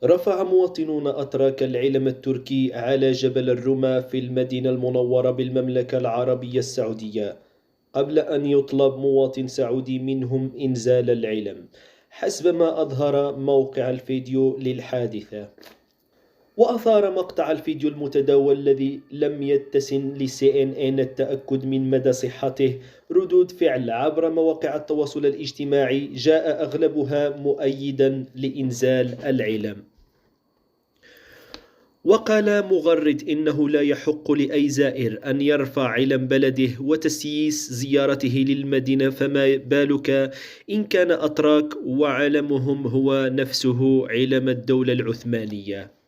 رفع مواطنون أتراك العلم التركي على جبل الرماة في المدينة المنورة بالمملكة العربية السعودية قبل أن يطلب مواطن سعودي منهم إنزال العلم، حسب ما أظهر موقع الفيديو للحادثة. وأثار مقطع الفيديو المتداول الذي لم يتسن لCNN التأكد من مدى صحته ردود فعل عبر مواقع التواصل الاجتماعي جاء أغلبها مؤيدا لإنزال العلم. وقال مغرد إنه لا يحق لأي زائر أن يرفع علم بلده وتسييس زيارته للمدينة، فما بالك إن كان أتراك وعلمهم هو نفسه علم الدولة العثمانية.